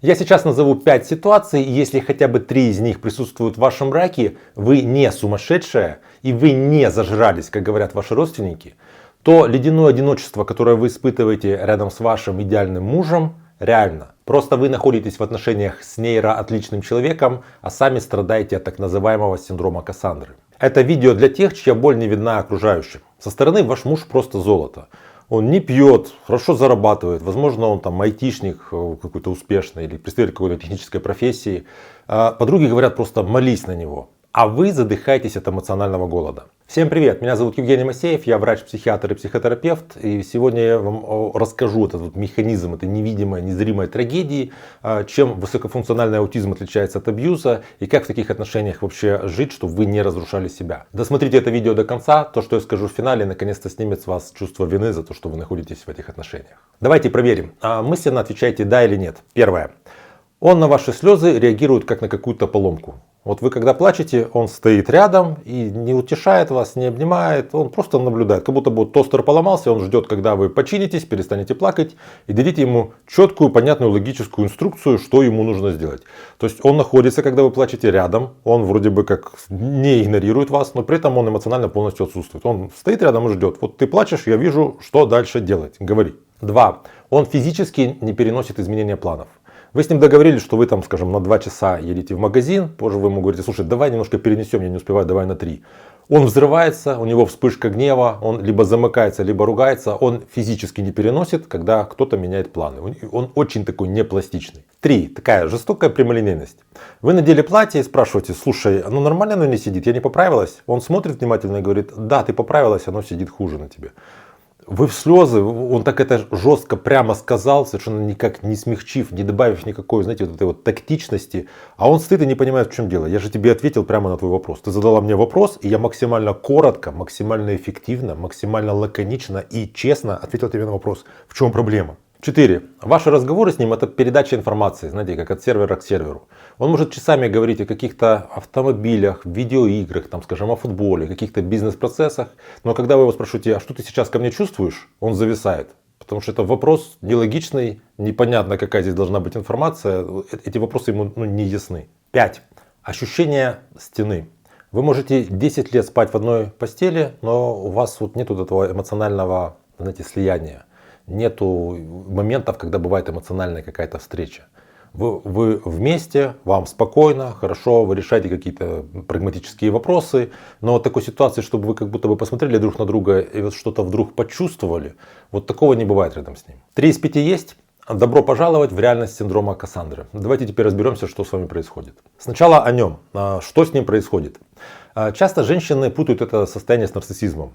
Я сейчас назову 5 ситуаций, и если хотя бы 3 из них присутствуют в вашем браке, вы не сумасшедшая и вы не зажрались, как говорят ваши родственники, то ледяное одиночество, которое вы испытываете рядом с вашим идеальным мужем, реально. Просто вы находитесь в отношениях с нейроотличным человеком, а сами страдаете от так называемого синдрома Кассандры. Это видео для тех, чья боль не видна окружающим. Со стороны ваш муж просто золото. Он не пьет, хорошо зарабатывает, возможно, он там айтишник какой-то успешный или представитель какой-то технической профессии. Подруги говорят просто молись на него. А вы задыхаетесь от эмоционального голода. Всем привет, меня зовут Евгений Масеев, я врач-психиатр и психотерапевт. И сегодня я вам расскажу этот механизм этой невидимой, незримой трагедии, чем высокофункциональный аутизм отличается от абьюза и как в таких отношениях вообще жить, чтобы вы не разрушали себя. Досмотрите это видео до конца, то, что я скажу в финале, наконец-то снимет с вас чувство вины за то, что вы находитесь в этих отношениях. Давайте проверим, мысленно отвечайте да или нет. Первое. Он на ваши слезы реагирует как на какую-то поломку. Вот вы когда плачете, он стоит рядом и не утешает вас, не обнимает, он просто наблюдает. Как будто бы тостер поломался, он ждет, когда вы починитесь, перестанете плакать и дадите ему четкую, понятную, логическую инструкцию, что ему нужно сделать. То есть он находится, когда вы плачете, рядом, он вроде бы как не игнорирует вас, но при этом он эмоционально полностью отсутствует. Он стоит рядом и ждет. Вот ты плачешь, я вижу, что дальше делать. Говори. 2. Он физически не переносит изменения планов. Вы с ним договорились, что вы там, скажем, на 2 часа едете в магазин, позже вы ему говорите, слушай, давай немножко перенесем, я не успеваю, давай на 3. Он взрывается, у него вспышка гнева, он либо замыкается, либо ругается, он физически не переносит, когда кто-то меняет планы. Он очень такой непластичный. 3. Такая жестокая прямолинейность. Вы надели платье и спрашиваете, слушай, ну нормально оно не сидит, я не поправилась? Он смотрит внимательно и говорит, да, ты поправилась, оно сидит хуже на тебе. Вы в слезы, он так это жестко прямо сказал, совершенно никак не смягчив, не добавив никакой, знаете, вот этой вот тактичности. А он стоит и не понимает, в чем дело. Я же тебе ответил прямо на твой вопрос. Ты задала мне вопрос, и я максимально коротко, максимально эффективно, максимально лаконично и честно ответил тебе на вопрос, в чем проблема. 4. Ваши разговоры с ним это передача информации, знаете, как от сервера к серверу. Он может часами говорить о каких-то автомобилях, видеоиграх, там, скажем, о футболе, каких-то бизнес-процессах. Но когда вы его спрашиваете, а что ты сейчас ко мне чувствуешь, он зависает. Потому что это вопрос нелогичный, непонятно, какая здесь должна быть информация. Эти вопросы ему не ясны. 5. Ощущение стены. Вы можете 10 лет спать в одной постели, но у вас вот нет вот этого эмоционального, знаете, слияния. Нету моментов, когда бывает эмоциональная какая-то встреча. Вы вместе, вам спокойно, хорошо, вы решаете какие-то прагматические вопросы. Но вот такой ситуации, чтобы вы как будто бы посмотрели друг на друга и вот что-то вдруг почувствовали, вот такого не бывает рядом с ним. 3 из 5 есть. Добро пожаловать в реальность синдрома Кассандры. Давайте теперь разберемся, что с вами происходит. Сначала о нем. Что с ним происходит? Часто женщины путают это состояние с нарциссизмом.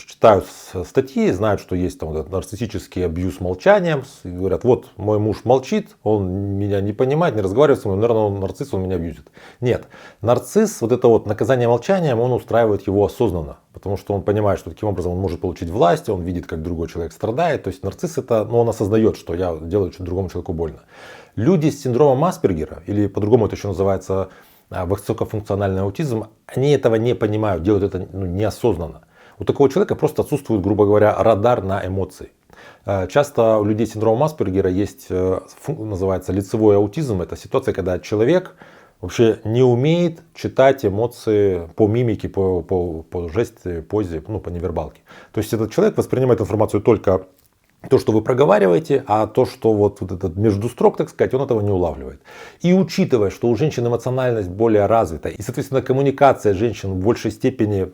Читают статьи, знают, что есть там этот нарциссический абьюз молчанием. И говорят, вот мой муж молчит, он меня не понимает, не разговаривает со мной, наверное, он нарцисс, он меня абьюзит. Нет, нарцисс, вот это вот наказание молчанием, он устраивает его осознанно. Потому что он понимает, что таким образом он может получить власть, он видит, как другой человек страдает. То есть нарцисс это, он осознает, что я делаю другому человеку больно. Люди с синдромом Аспергера, или по-другому это еще называется высокофункциональный аутизм, они этого не понимают, делают это неосознанно. У такого человека просто отсутствует, грубо говоря, радар на эмоции. Часто у людей с синдромом Аспергера есть, называется лицевой аутизм. Это ситуация, когда человек вообще не умеет читать эмоции по мимике, по жесте, позе, по невербалке. То есть этот человек воспринимает информацию только то, что вы проговариваете, а то, что вот этот между строк, так сказать, он этого не улавливает. И учитывая, что у женщин эмоциональность более развита, и, соответственно, коммуникация женщин в большей степени,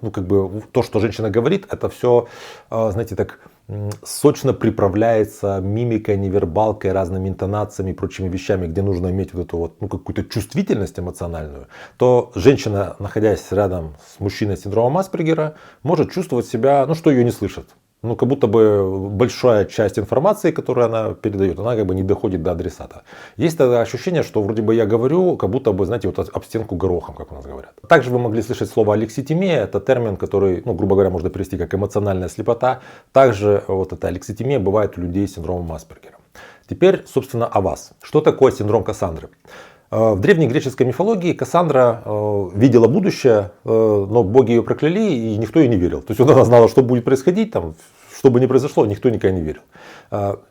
то, что женщина говорит, это все, знаете, так сочно приправляется мимикой, невербалкой, разными интонациями и прочими вещами, где нужно иметь вот эту вот, какую-то чувствительность эмоциональную, то женщина, находясь рядом с мужчиной с синдромом Аспергера, может чувствовать себя, что ее не слышат. Как будто бы большая часть информации, которую она передает, она как бы не доходит до адресата. Есть тогда ощущение, что вроде бы я говорю, как будто бы, знаете, вот об стенку горохом, как у нас говорят. Также вы могли слышать слово алекситимия. Это термин, который, грубо говоря, можно перевести как эмоциональная слепота. Также вот эта алекситимия бывает у людей с синдромом Аспергера. Теперь, собственно, о вас. Что такое синдром Кассандры? В древней греческой мифологии Кассандра видела будущее, но боги ее прокляли и никто ей не верил. То есть она знала, что будет происходить, что бы ни произошло, никто никогда не верил.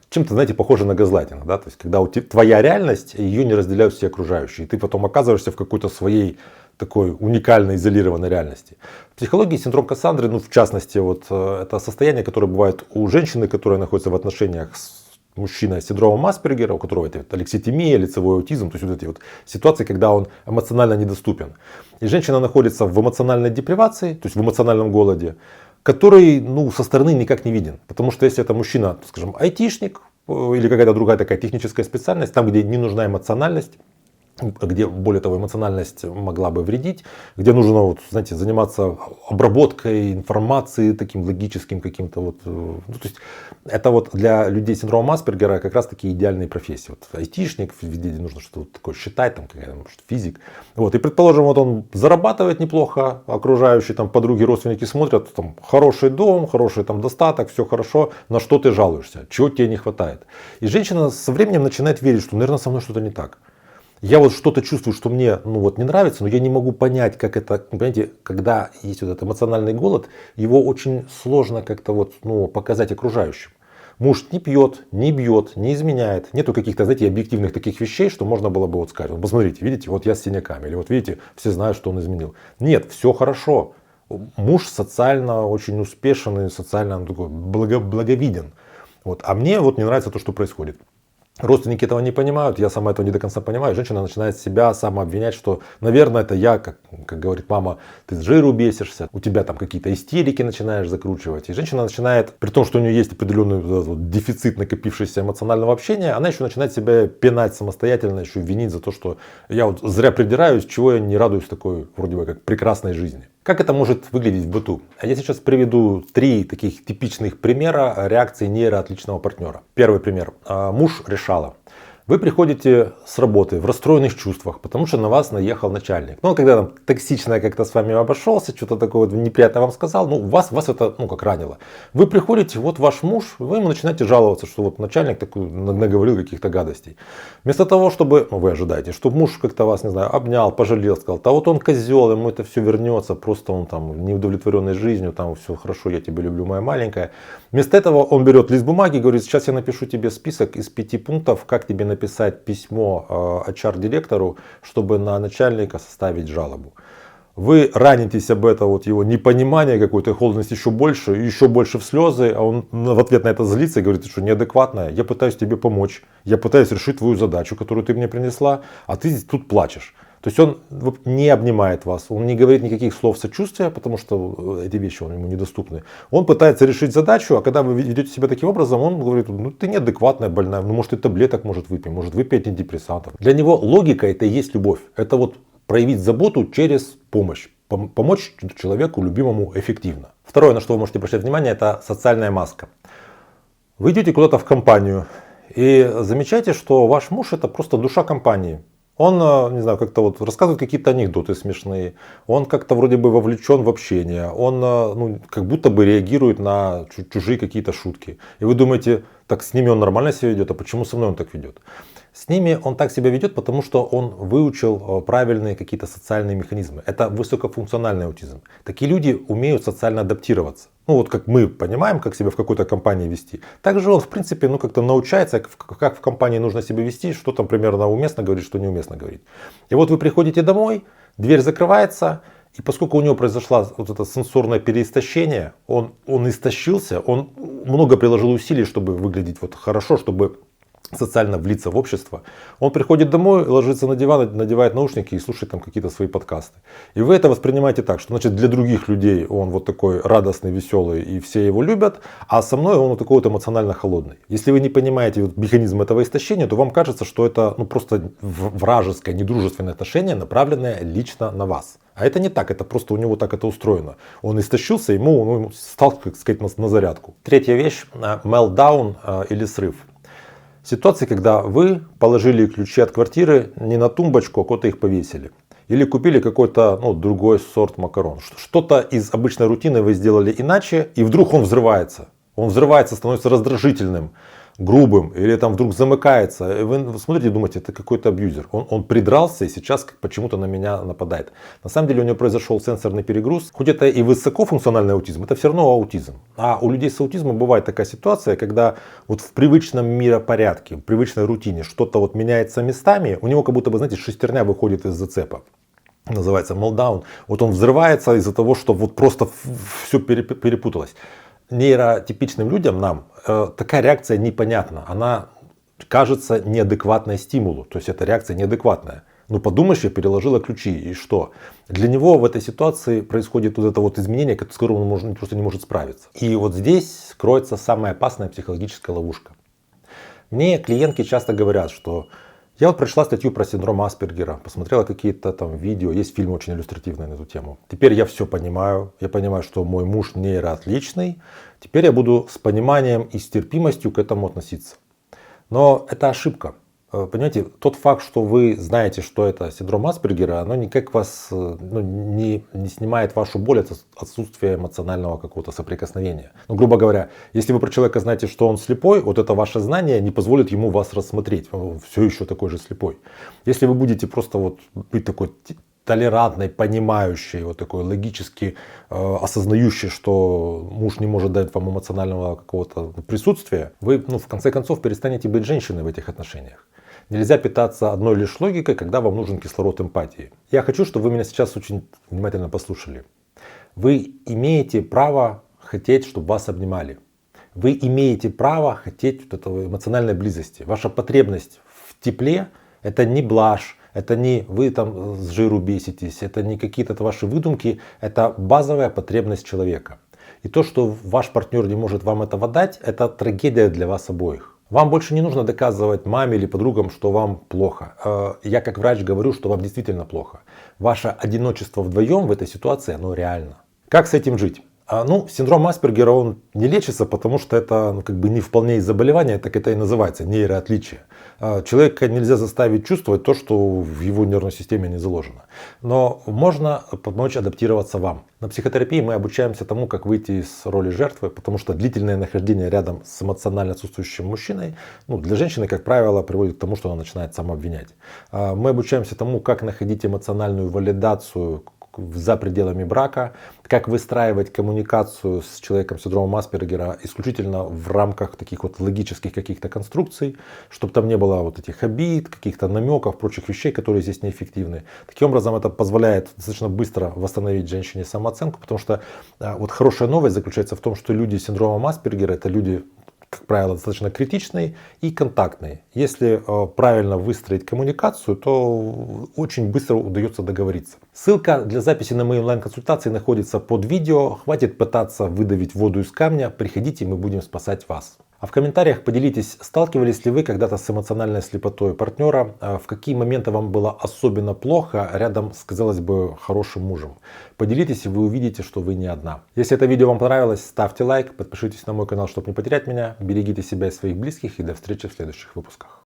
Чем-то, знаете, похоже на газлайтинг, да, то есть когда твоя реальность, ее не разделяют все окружающие, и ты потом оказываешься в какой-то своей такой уникальной, изолированной реальности. В психологии синдром Кассандры, ну, в частности, вот это состояние, которое бывает у женщины, которая находится в отношениях с мужчиной с синдромом Аспергера, у которого это алекситимия, лицевой аутизм, то есть вот эти вот ситуации, когда он эмоционально недоступен. И женщина находится в эмоциональной депривации, то есть в эмоциональном голоде, который, ну, со стороны никак не виден. Потому что если это мужчина, скажем, айтишник или какая-то другая такая техническая специальность, там, где не нужна эмоциональность, где, более того, эмоциональность могла бы вредить, где нужно, вот, знаете, заниматься обработкой информации, таким логическим каким-то вот, ну, то есть это вот для людей с синдромом Аспергера как раз таки идеальные профессии. Вот айтишник, где нужно что-то вот такое считать, там, может, физик. Вот, и предположим, вот он зарабатывает неплохо, окружающие там подруги, родственники смотрят, там хороший дом, хороший там достаток, все хорошо, на что ты жалуешься, чего тебе не хватает. И женщина со временем начинает верить, что, наверное, со мной что-то не так. Я вот что-то чувствую, что мне, ну, вот не нравится, но я не могу понять, как это, понимаете, когда есть вот этот эмоциональный голод, его очень сложно как-то вот, ну, показать окружающим. Муж не пьет, не бьет, не изменяет. Нету каких-то, знаете, объективных таких вещей, что можно было бы вот сказать. Вот посмотрите, видите, вот я с синяками. Или вот видите, все знают, что он изменил. Нет, все хорошо. Муж социально очень успешен и социально такой благовиден. Вот. А мне вот не нравится то, что происходит. Родственники этого не понимают, я сама этого не до конца понимаю. Женщина начинает себя самообвинять, что, наверное, это я, как говорит мама, ты с жиру бесишься, у тебя там какие-то истерики начинаешь закручивать. И женщина начинает, при том, что у нее есть определенный вот дефицит накопившегося эмоционального общения, она еще начинает себя пинать самостоятельно, еще винить за то, что я вот зря придираюсь, чего я не радуюсь такой, вроде бы, как прекрасной жизни. Как это может выглядеть в быту? Я сейчас приведу 3 таких типичных примера реакции нейроотличного партнера. Первый пример. Муж решала. Вы приходите с работы в расстроенных чувствах, потому что на вас наехал начальник. Ну, когда там токсично как-то с вами обошелся, что-то такое неприятное вам сказал, ну, вас это, ну, как ранило. Вы приходите, вот ваш муж, вы ему начинаете жаловаться, что вот начальник такой наговорил каких-то гадостей. Вместо того, чтобы, ну, вы ожидаете, чтобы муж как-то вас, не знаю, обнял, пожалел, сказал, да вот он козел, ему это все вернется, просто он там неудовлетворенный жизнью, там все хорошо, я тебя люблю, моя маленькая. Вместо этого он берет лист бумаги и говорит, сейчас я напишу тебе список из 5 пунктов, как тебе написать письмо HR-директору, чтобы на начальника составить жалобу. Вы ранитесь об это вот его непонимание какой-то, холодность еще больше в слезы, а он в ответ на это злится и говорит, что неадекватная, я пытаюсь тебе помочь, я пытаюсь решить твою задачу, которую ты мне принесла, а ты тут плачешь. То есть он не обнимает вас, он не говорит никаких слов сочувствия, потому что эти вещи ему недоступны. Он пытается решить задачу, а когда вы ведете себя таким образом, он говорит, ну ты неадекватная, больная, ну может и таблеток может выпить антидепрессантов. Для него логика это и есть любовь. Это вот проявить заботу через помощь. Помочь человеку любимому эффективно. Второе, на что вы можете обращать внимание, это социальная маска. Вы идете куда-то в компанию и замечаете, что ваш муж это просто душа компании. Он, не знаю, как-то вот рассказывает какие-то анекдоты смешные, он как-то вроде бы вовлечен в общение, он, ну, как будто бы реагирует на чужие какие-то шутки. И вы думаете, так с ними он нормально себя ведет, а почему со мной он так ведет? С ними он так себя ведет, потому что он выучил правильные какие-то социальные механизмы. Это высокофункциональный аутизм. Такие люди умеют социально адаптироваться. Ну вот как мы понимаем, как себя в какой-то компании вести. Также он в принципе ну как-то научается, как в компании нужно себя вести, что там примерно уместно говорить, что неуместно говорить. И вот вы приходите домой, дверь закрывается. И поскольку у него произошло вот это сенсорное переистощение, он истощился, он много приложил усилий, чтобы выглядеть вот хорошо, чтобы социально влиться в общество. Он приходит домой, ложится на диван, надевает наушники и слушает там какие-то свои подкасты. И вы это воспринимаете так, что значит для других людей он вот такой радостный, веселый и все его любят, а со мной он вот такой вот эмоционально холодный. Если вы не понимаете вот механизм этого истощения, то вам кажется, что это ну, просто вражеское, недружественное отношение, направленное лично на вас. А это не так, это просто у него так это устроено. Он истощился, ему стал, так сказать, на зарядку. Третья вещь, meltdown или срыв. Ситуации, когда вы положили ключи от квартиры не на тумбочку, а куда-то их повесили. Или купили какой-то другой сорт макарон. Что-то из обычной рутины вы сделали иначе, и вдруг он взрывается. Он взрывается, становится раздражительным. грубым или там вдруг замыкается, и вы смотрите и думаете, это какой-то абьюзер. Он придрался и сейчас почему-то на меня нападает. На самом деле у него произошел сенсорный перегруз. Хоть это и высокофункциональный аутизм, это все равно аутизм. А у людей с аутизмом бывает такая ситуация, когда вот в привычном миропорядке, в привычной рутине что-то вот меняется местами, у него как будто бы, знаете, шестерня выходит из зацепа. Называется meltdown. Вот он взрывается из-за того, что вот просто все перепуталось. Нейротипичным людям, нам, такая реакция непонятна. Она кажется неадекватной стимулу. То есть эта реакция неадекватная. Ну подумаешь, я переложила ключи, и что? Для него в этой ситуации происходит вот это вот изменение, с которым он просто не может справиться. И вот здесь кроется самая опасная психологическая ловушка. Мне клиентки часто говорят, что я вот прочла статью про синдром Аспергера, посмотрела какие-то там видео, есть фильм очень иллюстративный на эту тему. Теперь я все понимаю, я понимаю, что мой муж нейроотличный, теперь я буду с пониманием и с терпимостью к этому относиться. Но это ошибка. Понимаете, тот факт, что вы знаете, что это синдром Аспергера, оно никак вас не снимает вашу боль от отсутствия эмоционального какого-то соприкосновения. Ну, грубо говоря, если вы про человека знаете, что он слепой, вот это ваше знание не позволит ему вас рассмотреть. Он все еще такой же слепой. Если вы будете просто вот быть такой толерантной, понимающей, вот такой логически осознающей, что муж не может дать вам эмоционального какого-то присутствия, вы в конце концов перестанете быть женщиной в этих отношениях. Нельзя питаться одной лишь логикой, когда вам нужен кислород эмпатии. Я хочу, чтобы вы меня сейчас очень внимательно послушали. Вы имеете право хотеть, чтобы вас обнимали. Вы имеете право хотеть вот этого эмоциональной близости. Ваша потребность в тепле — это не блажь, это не вы там с жиру беситесь, это не какие-то ваши выдумки, это базовая потребность человека. И то, что ваш партнер не может вам этого дать, это трагедия для вас обоих. Вам больше не нужно доказывать маме или подругам, что вам плохо. Я как врач говорю, что вам действительно плохо. Ваше одиночество вдвоем в этой ситуации, оно реально. Как с этим жить? Синдром Аспергера, он не лечится, потому что это не вполне заболевание, так это и называется, нейроотличие. Человека нельзя заставить чувствовать то, что в его нервной системе не заложено. Но можно помочь адаптироваться вам. На психотерапии мы обучаемся тому, как выйти из роли жертвы, потому что длительное нахождение рядом с эмоционально отсутствующим мужчиной, для женщины, как правило, приводит к тому, что она начинает самообвинять. Мы обучаемся тому, как находить эмоциональную валидацию за пределами брака, как выстраивать коммуникацию с человеком с синдромом Аспергера исключительно в рамках таких вот логических каких-то конструкций, чтобы там не было вот этих обид, каких-то намеков, прочих вещей, которые здесь неэффективны. Таким образом, это позволяет достаточно быстро восстановить женщине самооценку, потому что вот хорошая новость заключается в том, что люди с синдромом Аспергера — это люди, как правило, достаточно критичные и контактные. Если правильно выстроить коммуникацию, то очень быстро удается договориться. Ссылка для записи на мои онлайн-консультации находится под видео. Хватит пытаться выдавить воду из камня. Приходите, мы будем спасать вас. А в комментариях поделитесь, сталкивались ли вы когда-то с эмоциональной слепотой партнера, в какие моменты вам было особенно плохо рядом с, казалось бы, хорошим мужем. Поделитесь, и вы увидите, что вы не одна. Если это видео вам понравилось, ставьте лайк, подпишитесь на мой канал, чтобы не потерять меня, берегите себя и своих близких, и до встречи в следующих выпусках.